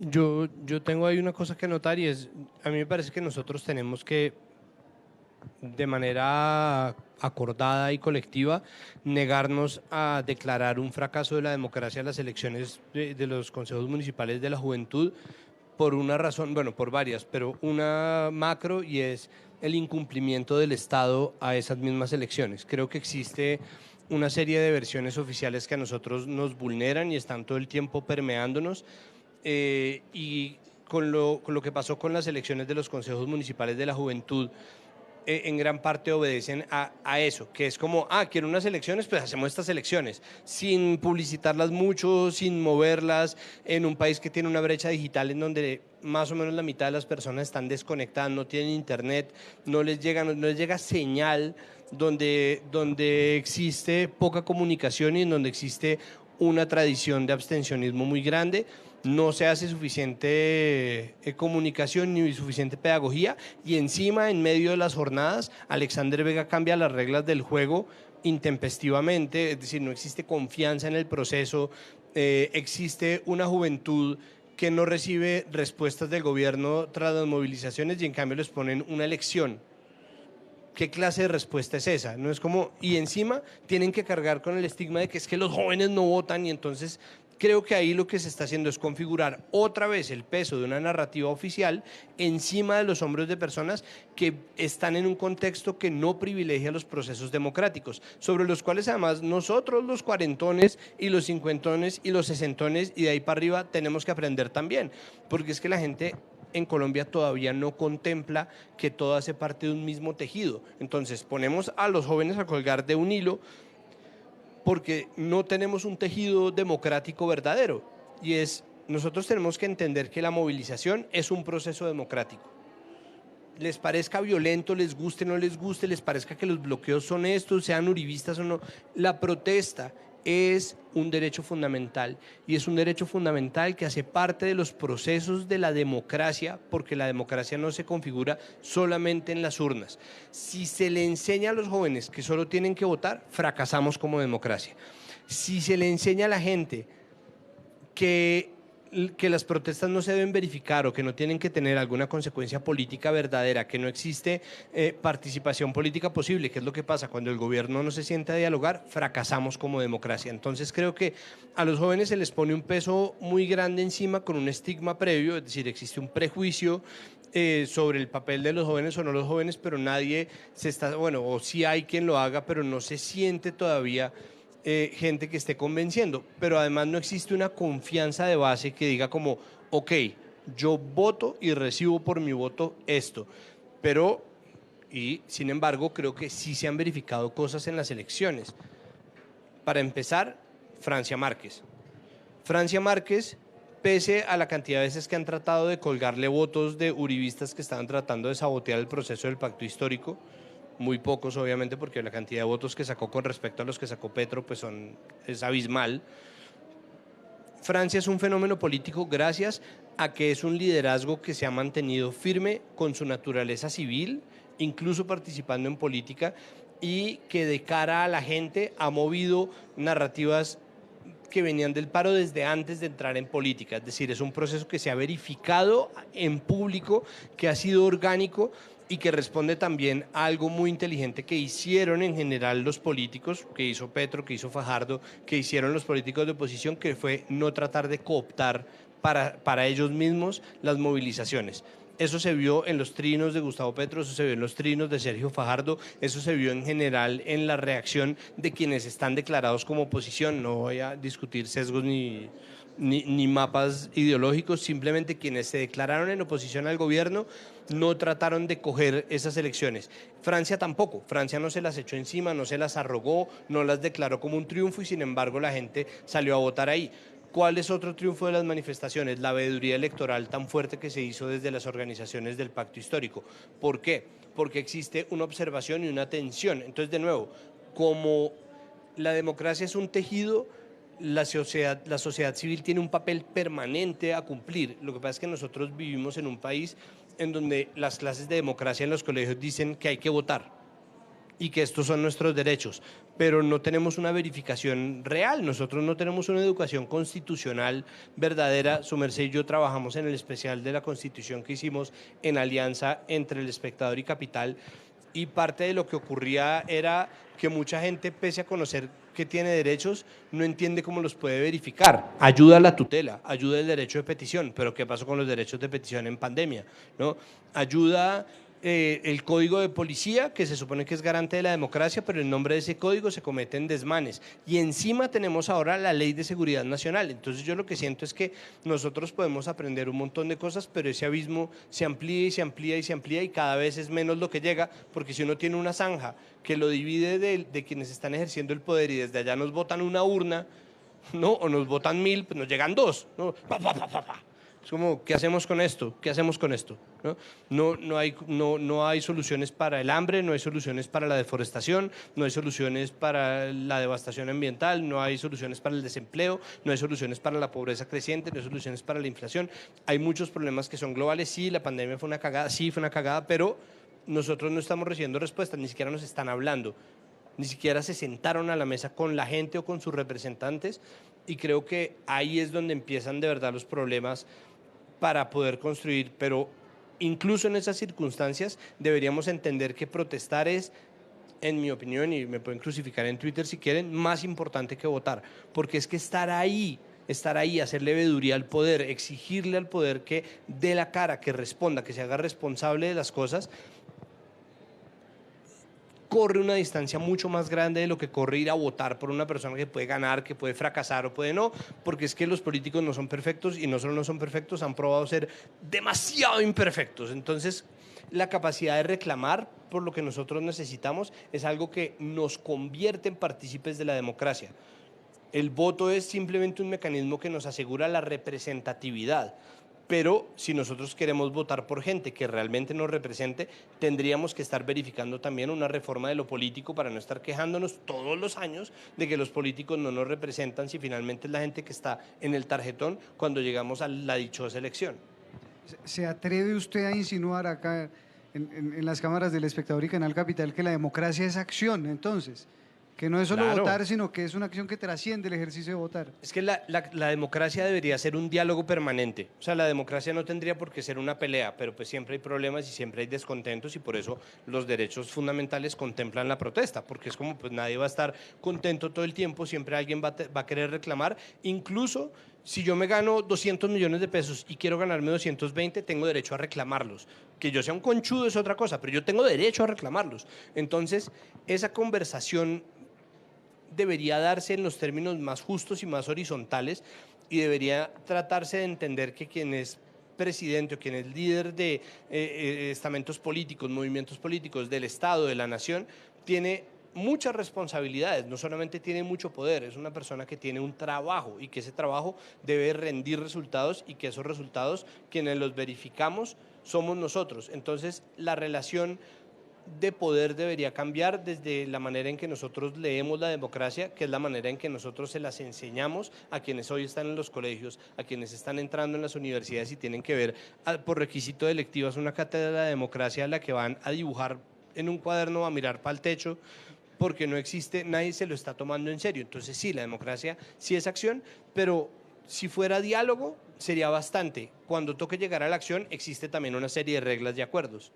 Yo tengo ahí una cosa que notar y es, a mí me parece que nosotros tenemos que, de manera acordada y colectiva, negarnos a declarar un fracaso de la democracia en las elecciones de los consejos municipales de la juventud por una razón, bueno, por varias, pero una macro y es el incumplimiento del Estado a esas mismas elecciones. Creo que existe una serie de versiones oficiales que a nosotros nos vulneran y están todo el tiempo permeándonos y con lo que pasó con las elecciones de los consejos municipales de la juventud, en gran parte obedecen a eso, que es como, quiero unas elecciones, pues hacemos estas elecciones, sin publicitarlas mucho, sin moverlas, en un país que tiene una brecha digital en donde más o menos la mitad de las personas están desconectadas, no tienen internet, no les llega señal, donde existe poca comunicación y en donde existe una tradición de abstencionismo muy grande. No se hace suficiente comunicación ni suficiente pedagogía y encima, en medio de las jornadas, Alexander Vega cambia las reglas del juego intempestivamente, es decir, no existe confianza en el proceso, existe una juventud que no recibe respuestas del gobierno tras las movilizaciones y en cambio les ponen una elección. ¿Qué clase de respuesta es esa? No es como, y encima tienen que cargar con el estigma de que es que los jóvenes no votan y entonces creo que ahí lo que se está haciendo es configurar otra vez el peso de una narrativa oficial encima de los hombros de personas que están en un contexto que no privilegia los procesos democráticos, sobre los cuales además nosotros los cuarentones y los cincuentones y los sesentones y de ahí para arriba tenemos que aprender también, porque es que la gente en Colombia todavía no contempla que todo hace parte de un mismo tejido. Entonces ponemos a los jóvenes a colgar de un hilo porque no tenemos un tejido democrático verdadero. Y es, nosotros tenemos que entender que la movilización es un proceso democrático. Les parezca violento, les guste, no les guste, les parezca que los bloqueos son estos, sean uribistas o no, la protesta es un derecho fundamental y es un derecho fundamental que hace parte de los procesos de la democracia, porque la democracia no se configura solamente en las urnas. Si se le enseña a los jóvenes que solo tienen que votar, fracasamos como democracia. Si se le enseña a la gente que las protestas no se deben verificar o que no tienen que tener alguna consecuencia política verdadera, que no existe participación política posible, que es lo que pasa cuando el gobierno no se sienta a dialogar, fracasamos como democracia. Entonces creo que a los jóvenes se les pone un peso muy grande encima con un estigma previo, es decir, existe un prejuicio sobre el papel de los jóvenes o no los jóvenes, pero nadie se está, bueno, o sí hay quien lo haga, pero no se siente todavía gente que esté convenciendo, pero además no existe una confianza de base que diga como, ok, yo voto y recibo por mi voto esto, pero, y sin embargo, creo que sí se han verificado cosas en las elecciones. Para empezar, Francia Márquez. Francia Márquez, pese a la cantidad de veces que han tratado de colgarle votos de uribistas que estaban tratando de sabotear el proceso del pacto histórico, muy pocos obviamente porque la cantidad de votos que sacó con respecto a los que sacó Petro pues es abismal. Francia es un fenómeno político gracias a que es un liderazgo que se ha mantenido firme con su naturaleza civil, incluso participando en política, y que de cara a la gente ha movido narrativas que venían del paro desde antes de entrar en política, es decir, es un proceso que se ha verificado en público, que ha sido orgánico y que responde también a algo muy inteligente que hicieron en general los políticos, que hizo Petro, que hizo Fajardo, que hicieron los políticos de oposición, que fue no tratar de cooptar para ellos mismos las movilizaciones. Eso se vio en los trinos de Gustavo Petro, eso se vio en los trinos de Sergio Fajardo, eso se vio en general en la reacción de quienes están declarados como oposición. No voy a discutir sesgos ni mapas ideológicos, simplemente quienes se declararon en oposición al gobierno no trataron de coger esas elecciones. Francia tampoco, Francia no se las echó encima, no se las arrogó, no las declaró como un triunfo y sin embargo la gente salió a votar ahí. ¿Cuál es otro triunfo de las manifestaciones? La veeduría electoral tan fuerte que se hizo desde las organizaciones del Pacto Histórico. ¿Por qué? Porque existe una observación y una tensión. Entonces, de nuevo, como la democracia es un tejido, la sociedad civil tiene un papel permanente a cumplir. Lo que pasa es que nosotros vivimos en un país en donde las clases de democracia en los colegios dicen que hay que votar y que estos son nuestros derechos, pero no tenemos una verificación real, nosotros no tenemos una educación constitucional verdadera. Su merced y yo trabajamos en el especial de la Constitución que hicimos en alianza entre El Espectador y Capital, y parte de lo que ocurría era que mucha gente, pese a conocer que tiene derechos, no entiende cómo los puede verificar. Ayuda a la tutela, ayuda el derecho de petición, pero ¿qué pasó con los derechos de petición en pandemia? ¿No? Ayuda el código de policía, que se supone que es garante de la democracia, pero en nombre de ese código se cometen desmanes. Y encima tenemos ahora la Ley de Seguridad Nacional. Entonces yo lo que siento es que nosotros podemos aprender un montón de cosas, pero ese abismo se amplía y se amplía y se amplía, y cada vez es menos lo que llega, porque si uno tiene una zanja que lo divide de quienes están ejerciendo el poder y desde allá nos votan una urna, ¿no? O nos votan 1000, pues nos llegan 2, ¿no? Pa, pa, pa, pa, pa. Es como, ¿qué hacemos con esto? ¿Qué hacemos con esto? No hay soluciones para el hambre, no hay soluciones para la deforestación, no hay soluciones para la devastación ambiental, no hay soluciones para el desempleo, no hay soluciones para la pobreza creciente, no hay soluciones para la inflación. Hay muchos problemas que son globales. Sí, la pandemia fue una cagada, sí, fue una cagada, pero nosotros no estamos recibiendo respuestas, ni siquiera nos están hablando, ni siquiera se sentaron a la mesa con la gente o con sus representantes, y creo que ahí es donde empiezan de verdad los problemas para poder construir. Pero incluso en esas circunstancias deberíamos entender que protestar es, en mi opinión, y me pueden crucificar en Twitter si quieren, más importante que votar, porque es que estar ahí, hacerle veeduría al poder, exigirle al poder que dé la cara, que responda, que se haga responsable de las cosas, corre una distancia mucho más grande de lo que corre ir a votar por una persona que puede ganar, que puede fracasar o puede no, porque es que los políticos no son perfectos, y no solo no son perfectos, han probado ser demasiado imperfectos. Entonces, la capacidad de reclamar por lo que nosotros necesitamos es algo que nos convierte en partícipes de la democracia. El voto es simplemente un mecanismo que nos asegura la representatividad, pero si nosotros queremos votar por gente que realmente nos represente, tendríamos que estar verificando también una reforma de lo político para no estar quejándonos todos los años de que los políticos no nos representan, si finalmente es la gente que está en el tarjetón cuando llegamos a la dichosa elección. ¿Se atreve usted a insinuar acá en las cámaras del Espectador y Canal Capital que la democracia es acción, entonces? Que no es solo Claro. votar, sino que es una acción que trasciende el ejercicio de votar. Es que la democracia debería ser un diálogo permanente. O sea, la democracia no tendría por qué ser una pelea, pero pues siempre hay problemas y siempre hay descontentos, y por eso los derechos fundamentales contemplan la protesta, porque es como, pues nadie va a estar contento todo el tiempo, siempre alguien va a querer reclamar. Incluso si yo me gano 200 millones de pesos y quiero ganarme 220, tengo derecho a reclamarlos. Que yo sea un conchudo es otra cosa, pero yo tengo derecho a reclamarlos. Entonces, esa conversación debería darse en los términos más justos y más horizontales, y debería tratarse de entender que quien es presidente o quien es líder de estamentos políticos, movimientos políticos del Estado, de la nación, tiene muchas responsabilidades, no solamente tiene mucho poder, es una persona que tiene un trabajo, y que ese trabajo debe rendir resultados, y que esos resultados, quienes los verificamos, somos nosotros. Entonces, la relación de poder debería cambiar desde la manera en que nosotros leemos la democracia, que es la manera en que nosotros se las enseñamos a quienes hoy están en los colegios, a quienes están entrando en las universidades y tienen que ver por requisito de electivas una cátedra de democracia a la que van a dibujar en un cuaderno, a mirar para el techo, porque no existe, nadie se lo está tomando en serio. Entonces sí, la democracia sí es acción, pero si fuera diálogo sería bastante. Cuando toque llegar a la acción existe también una serie de reglas y acuerdos.